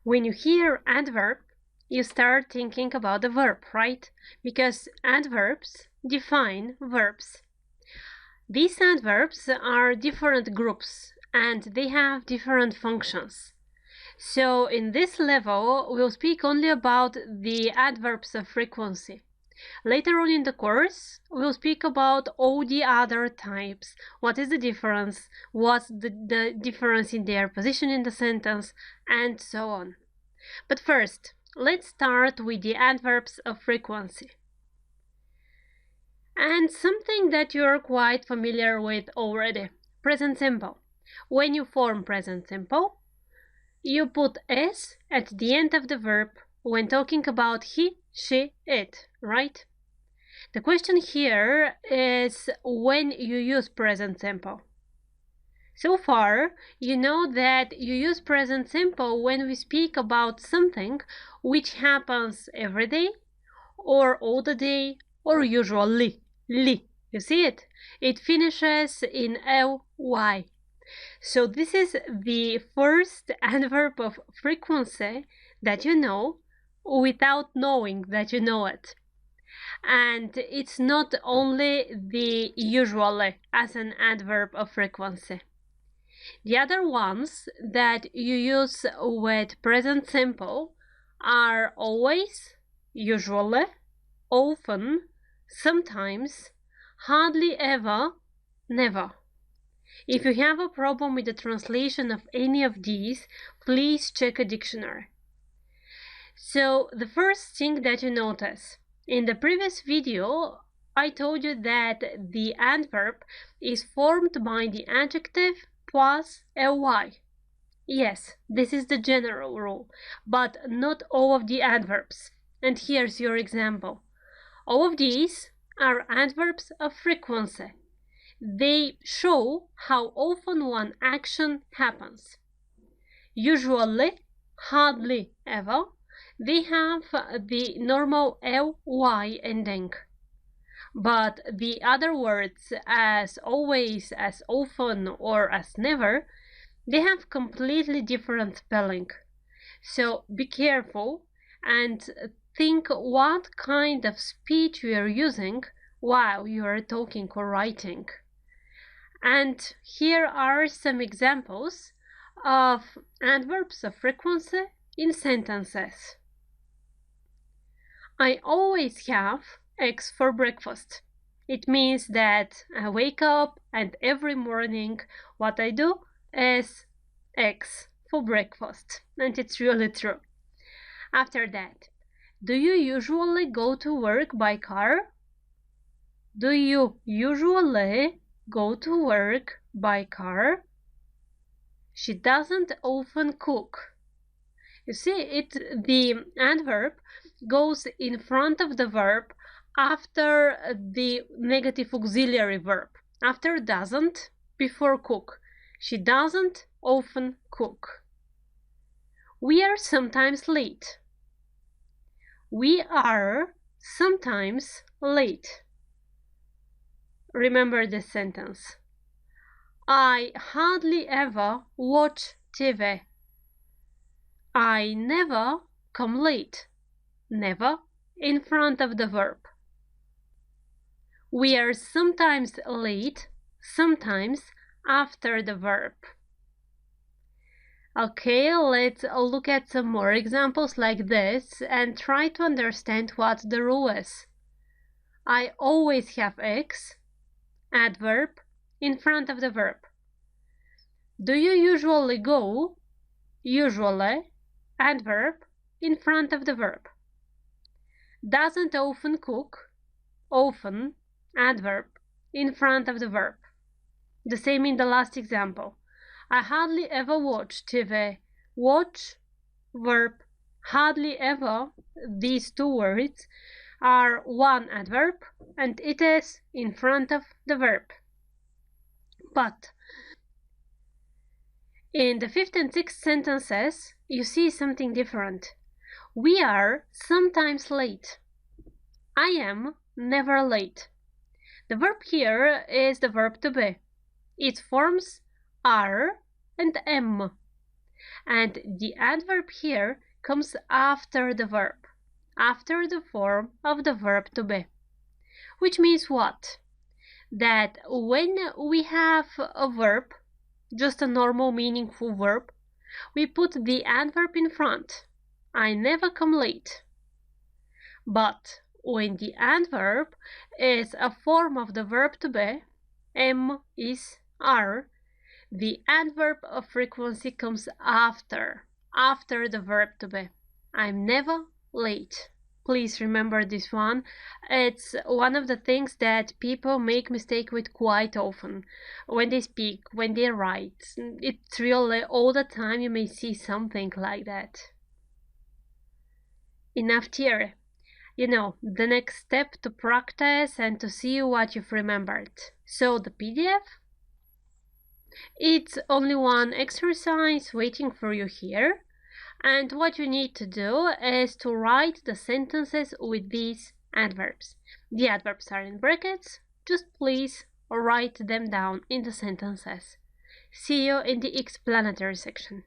When you hear adverb, you start thinking about the verb, right? Because adverbs define verbs. These adverbs are different groups and they have different functions. So in this level, we'll speak only about the adverbs of frequency. Later on in the course, we'll speak about all the other types. What is the difference? What's the difference in their position in the sentence? And so on. But first, let's start with the adverbs of frequency. And something that you're quite familiar with already, present simple. When you form present simple, you put s at the end of the verb when talking about he, she, it, right? The question here is when you use present simple. So far, you know that you use present simple when we speak about something which happens every day, or all the day, or usually. Li. You see it? It finishes in ly. So this is the first adverb of frequency that you know without knowing that you know it. And it's not only the usually as an adverb of frequency. The other ones that you use with present simple are always, usually, often, sometimes, hardly ever, never. If you have a problem with the translation of any of these, please check a dictionary. So the first thing that you notice, in the previous video, I told you that the adverb is formed by the adjective plus ly. Yes, this is the general rule, but not all of the adverbs. And here's your example. All of these are adverbs of frequency. They show how often one action happens. Usually, hardly ever, they have the normal ly ending. But the other words, as always, as often, or as never, they have completely different spelling. So be careful and think what kind of speech you are using while you are talking or writing. And here are some examples of adverbs of frequency in sentences. I always have eggs for breakfast. It means that I wake up and every morning what I do is eggs for breakfast. And it's really true. After that, do you usually go to work by car? Do you usually go to work by car? She doesn't often cook. You see, the adverb goes in front of the verb after the negative auxiliary verb. After doesn't, before cook. She doesn't often cook. We are sometimes late. We are sometimes late. Remember this sentence. I hardly ever watch TV. I never come late. Never in front of the verb. We are sometimes late, sometimes after the verb. Okay, let's look at some more examples like this and try to understand what the rule is. I always have eggs, adverb, in front of the verb. Do you usually go, usually, adverb, in front of the verb. Doesn't often cook, often, adverb, in front of the verb. The same in the last example. I hardly ever watch TV. Watch, verb, hardly ever, these two words are one adverb and it is in front of the verb. But in the fifth and sixth sentences, you see something different. We are sometimes late. I am never late. The verb here is the verb to be. Its forms are and am. and the adverb here comes after the verb, after the form of the verb to be. Which means what? That when we have a verb, just a normal meaningful verb, we put the adverb in front. I never come late. But when the adverb is a form of the verb to be, am, is, are, the adverb of frequency comes after the verb to be. I'm never late. Please remember this one. It's one of the things that people make mistake with quite often when they speak, when they write. It's really all the time you may see something like that. Enough theory. You know, the next step to practice and to see what you've remembered. So the PDF? It's only one exercise waiting for you here. And what you need to do is to write the sentences with these adverbs. The adverbs are in brackets. Just please write them down in the sentences. See you in the explanatory section.